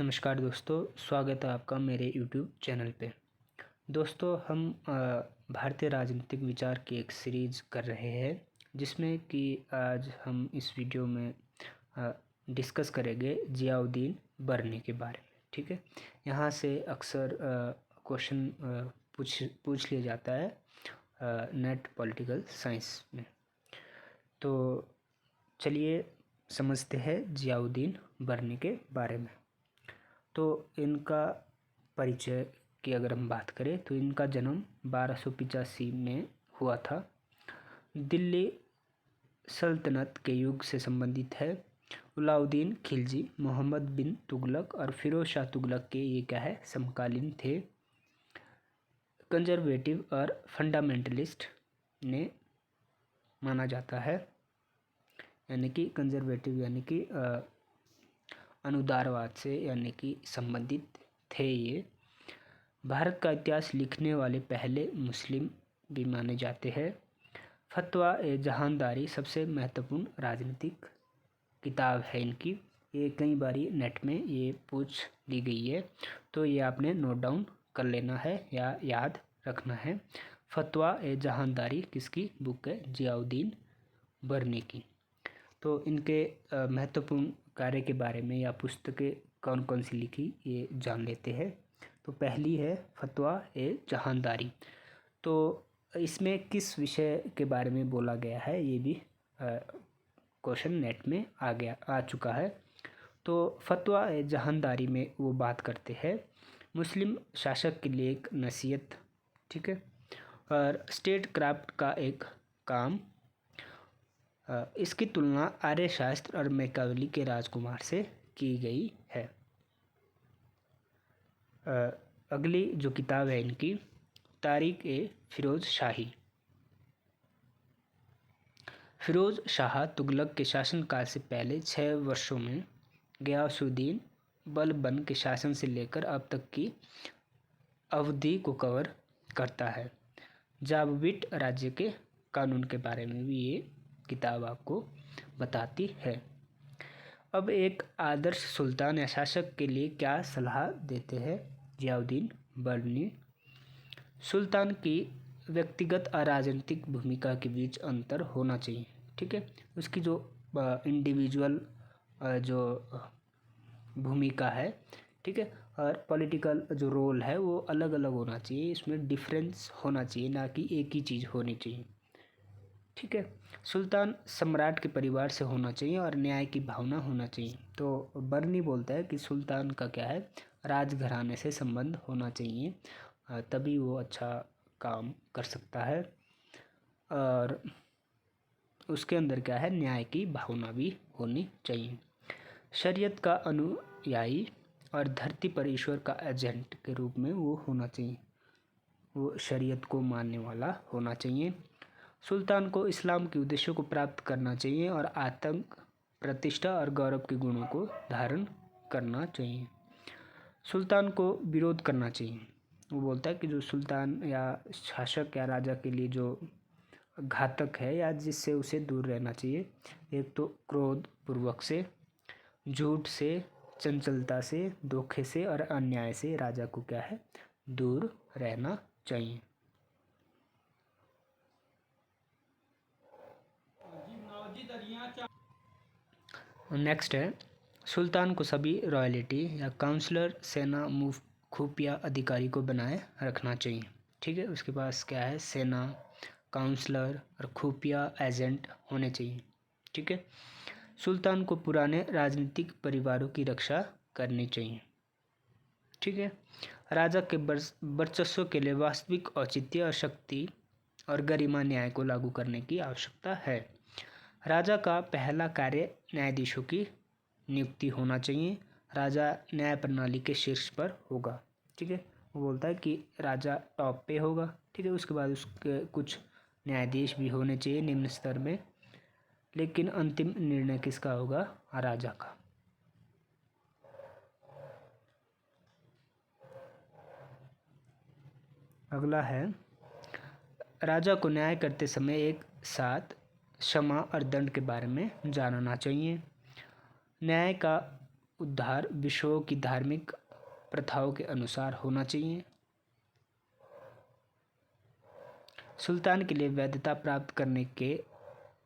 नमस्कार दोस्तों, स्वागत है आपका मेरे YouTube चैनल पे। दोस्तों, हम भारतीय राजनीतिक विचार की एक सीरीज़ कर रहे हैं, जिसमें कि आज हम इस वीडियो में डिस्कस करेंगे ज़ियाउद्दीन बर्नी के बारे में। ठीक है, यहाँ से अक्सर क्वेश्चन पूछ लिया जाता है नेट पॉलिटिकल साइंस में। तो चलिए समझते हैं ज़ियाउद्दीन बर्नी के बारे में। तो इनका परिचय की अगर हम बात करें तो इनका जन्म 1285 में हुआ था। दिल्ली सल्तनत के युग से संबंधित है। अलाउद्दीन खिलजी, मोहम्मद बिन तुगलक और फिरोज शाह तुगलक के ये क्या है समकालीन थे। कंजर्वेटिव और फंडामेंटलिस्ट ने माना जाता है, यानी कि कंजर्वेटिव यानी कि अनुदारवाद से यानी कि संबंधित थे। ये भारत का इतिहास लिखने वाले पहले मुस्लिम भी माने जाते हैं। फतवा ए जहानदारी सबसे महत्वपूर्ण राजनीतिक किताब है इनकी। ये कई बारी नेट में ये पूछ ली गई है, तो ये आपने नोट डाउन कर लेना है या याद रखना है। फतवा ए जहानदारी किसकी बुक है? ज़ियाउद्दीन बर्नी की। तो इनके महत्वपूर्ण कार्य के बारे में या पुस्तकें कौन कौन सी लिखी ये जान लेते हैं। तो पहली है फतवा ए जहानदारी। तो इसमें किस विषय के बारे में बोला गया है ये भी क्वेश्चन नेट में आ चुका है। तो फतवा ए जहानदारी में वो बात करते हैं मुस्लिम शासक के लिए एक नसीहत, ठीक है, और स्टेट क्राफ्ट का एक काम। इसकी तुलना आर्य शास्त्र और मैकावली के राजकुमार से की गई है। अगली जो किताब है इनकी, तारीख ए फिरोज शाही। फिरोज शाह तुगलक के शासनकाल से पहले 6 वर्षों में गयासुद्दीन बलबन के शासन से लेकर अब तक की अवधि को कवर करता है। जाबविट राज्य के कानून के बारे में भी ये किताब आपको बताती है। अब एक आदर्श सुल्तान या शासक के लिए क्या सलाह देते हैं ज़ियाउद्दीन बर्नी? सुल्तान की व्यक्तिगत और राजनीतिक भूमिका के बीच अंतर होना चाहिए, ठीक है। उसकी जो इंडिविजुअल जो भूमिका है, ठीक है, और पॉलिटिकल जो रोल है वो अलग अलग होना चाहिए। इसमें डिफरेंस होना चाहिए, ना कि एक ही चीज़ होनी चाहिए, ठीक है। सुल्तान सम्राट के परिवार से होना चाहिए और न्याय की भावना होना चाहिए। तो बर्नी बोलता है कि सुल्तान का क्या है, राजघराने से संबंध होना चाहिए, तभी वो अच्छा काम कर सकता है। और उसके अंदर क्या है, न्याय की भावना भी होनी चाहिए। शरीयत का अनुयायी और धरती पर ईश्वर का एजेंट के रूप में वो होना चाहिए, वो शरीयत को मानने वाला होना चाहिए। सुल्तान को इस्लाम के उद्देश्यों को प्राप्त करना चाहिए और आतंक, प्रतिष्ठा और गौरव के गुणों को धारण करना चाहिए। सुल्तान को विरोध करना चाहिए। वो बोलता है कि जो सुल्तान या शासक या राजा के लिए जो घातक है या जिससे उसे दूर रहना चाहिए, एक तो क्रोध पूर्वक से, झूठ से, चंचलता से, धोखे से और अन्याय से राजा को क्या है, दूर रहना चाहिए। नेक्स्ट है सुल्तान को सभी रॉयल्टी या काउंसलर, सेना, मुफ्त खुफिया अधिकारी को बनाए रखना चाहिए, ठीक है। उसके पास क्या है, सेना, काउंसलर और खुफिया एजेंट होने चाहिए, ठीक है। सुल्तान को पुराने राजनीतिक परिवारों की रक्षा करनी चाहिए, ठीक है। राजा के वर्चस्व के लिए वास्तविक औचित्य और शक्ति और गरिमा न्याय को लागू करने की आवश्यकता है। राजा का पहला कार्य न्यायाधीशों की नियुक्ति होना चाहिए। राजा न्याय प्रणाली के शीर्ष पर होगा, ठीक है। वो बोलता है कि राजा टॉप पे होगा, ठीक है। उसके बाद उसके कुछ न्यायाधीश भी होने चाहिए निम्न स्तर में, लेकिन अंतिम निर्णय किसका होगा, राजा का। अगला है राजा को न्याय करते समय एक साथ क्षमा और दंड के बारे में जानना चाहिए। न्याय का उद्धार विषयों की धार्मिक प्रथाओं के अनुसार होना चाहिए। सुल्तान के लिए वैधता प्राप्त करने के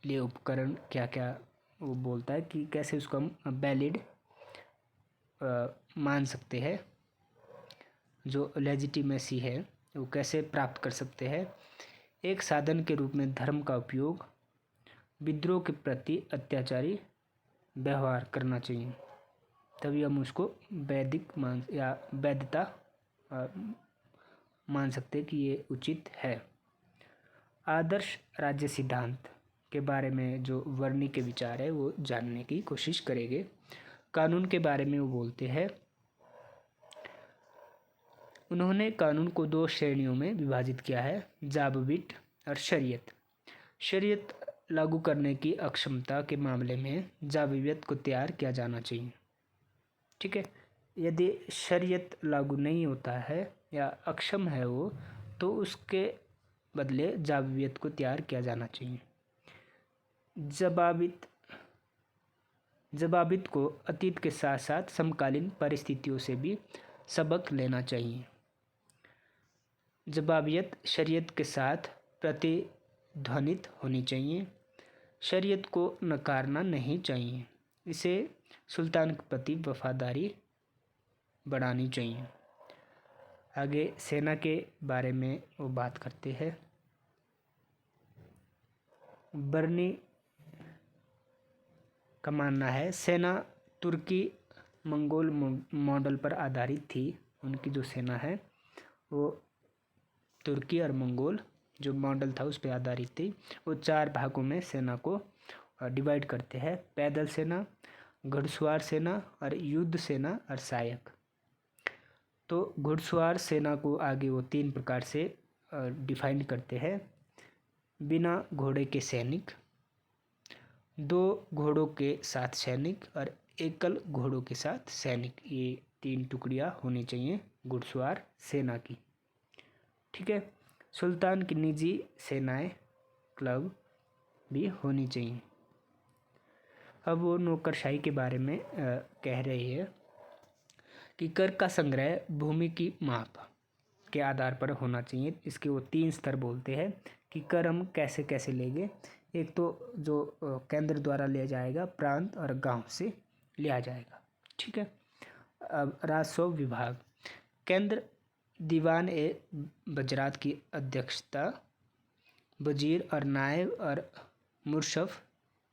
लिए उपकरण क्या क्या वो बोलता है कि कैसे उसको हम वैलिड मान सकते हैं, जो लेजिटिमेसी है वो कैसे प्राप्त कर सकते हैं। एक साधन के रूप में धर्म का उपयोग, विद्रोह के प्रति अत्याचारी व्यवहार करना चाहिए, तभी हम उसको वैदिक मान या वैधता मान सकते हैं कि ये उचित है। आदर्श राज्य सिद्धांत के बारे में जो वर्णी के विचार है वो जानने की कोशिश करेंगे। कानून के बारे में वो बोलते हैं, उन्होंने कानून को 2 श्रेणियों में विभाजित किया है, ज़ाबविट और शरीयत। शरीयत लागू करने की अक्षमता के मामले में ज़ाबवियत को तैयार किया जाना चाहिए। ठीक है, यदि शरीयत लागू नहीं होता है या अक्षम है वो, तो उसके बदले ज़ाबवियत को तैयार किया जाना चाहिए। ज़बाबित को अतीत के साथ साथ समकालीन परिस्थितियों से भी सबक लेना चाहिए। ज़बाबियत शरीयत के साथ प्रतिध्वनित होनी चाहिए, शरीयत को नकारना नहीं चाहिए, इसे सुल्तान के प्रति वफादारी बढ़ानी चाहिए। आगे सेना के बारे में वो बात करते हैं। बर्नी का मानना है सेना तुर्की मंगोल मॉडल पर आधारित थी। उनकी जो सेना है वो तुर्की और मंगोल जो मॉडल था उस पर आधारित थी। वो 4 भागों में सेना को डिवाइड करते हैं, पैदल सेना, घुड़सवार सेना और युद्ध सेना और सहायक। तो घुड़सवार सेना को आगे वो 3 प्रकार से डिफाइन करते हैं। बिना घोड़े के सैनिक, 2 घोड़ों के साथ सैनिक और एकल घोड़ों के साथ सैनिक, ये 3 टुकड़ियाँ होनी चाहिए घुड़सवार सेना की। ठीक है, सुल्तान की निजी सेनाएं क्लब भी होनी चाहिए। अब वो नौकरशाही के बारे में कह रहे हैं कि कर का संग्रह भूमि की माप के आधार पर होना चाहिए। इसके वो 3 स्तर बोलते हैं कि कर हम कैसे कैसे लेंगे। एक तो जो केंद्र द्वारा लिया जाएगा, प्रांत और गांव से लिया जाएगा। ठीक है, अब राजस्व विभाग, केंद्र दीवान ए वजरात की अध्यक्षता, वजीर और नायब और मुर्शफ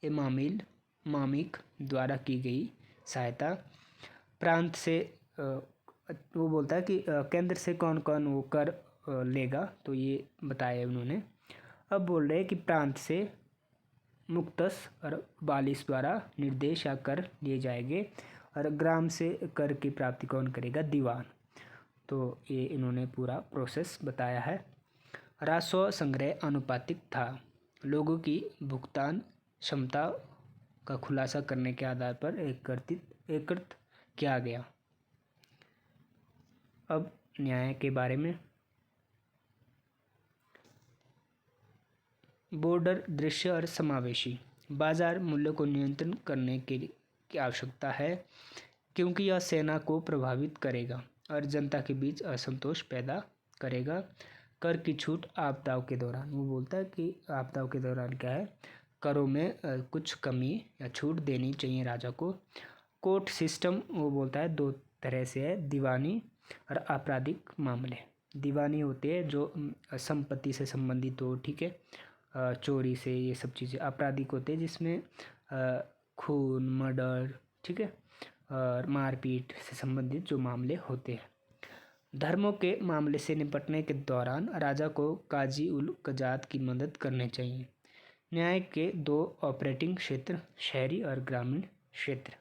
ए मामिक द्वारा की गई सहायता। प्रांत से वो बोलता है कि केंद्र से कौन कौन वो कर लेगा, तो ये बताया उन्होंने। अब बोल रहे हैं कि प्रांत से मुक्तस और बालिश द्वारा निर्देश या कर लिए जाएंगे, और ग्राम से कर की प्राप्ति कौन करेगा, दीवान। तो ये इन्होंने पूरा प्रोसेस बताया है। राजस्व संग्रह अनुपातिक था, लोगों की भुगतान क्षमता का खुलासा करने के आधार पर एकत्रित किया गया। अब न्याय के बारे में, बॉर्डर दृश्य और समावेशी, बाजार मूल्य को नियंत्रण करने की आवश्यकता है क्योंकि यह सेना को प्रभावित करेगा और जनता के बीच असंतोष पैदा करेगा। कर की छूट आपदाओं के दौरान, वो बोलता है कि आपदाओं के दौरान क्या है, करों में कुछ कमी या छूट देनी चाहिए राजा को। कोर्ट सिस्टम वो बोलता है 2 तरह से है, दीवानी और आपराधिक मामले। दीवानी होते हैं जो संपत्ति से संबंधित हो, ठीक है, चोरी से, ये सब चीज़ें। आपराधिक होते हैं जिसमें खून, मर्डर, ठीक है, और मारपीट से संबंधित जो मामले होते हैं। धर्मों के मामले से निपटने के दौरान राजा को काजी उल कजात की मदद करनी चाहिए। न्याय के 2 ऑपरेटिंग क्षेत्र, शहरी और ग्रामीण क्षेत्र।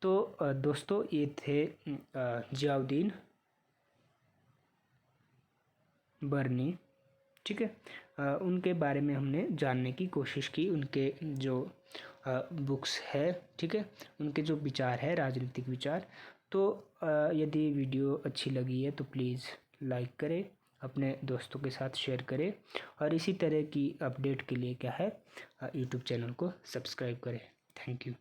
तो दोस्तों ये थे जियाउद्दीन बर्नी। ठीक है, उनके बारे में हमने जानने की कोशिश की, उनके जो बुक्स है, ठीक है, उनके जो विचार है, राजनीतिक विचार। तो यदि वीडियो अच्छी लगी है तो प्लीज़ लाइक करें अपने दोस्तों के साथ शेयर करें और इसी तरह की अपडेट के लिए क्या है यूट्यूब चैनल को सब्सक्राइब करें। Thank you.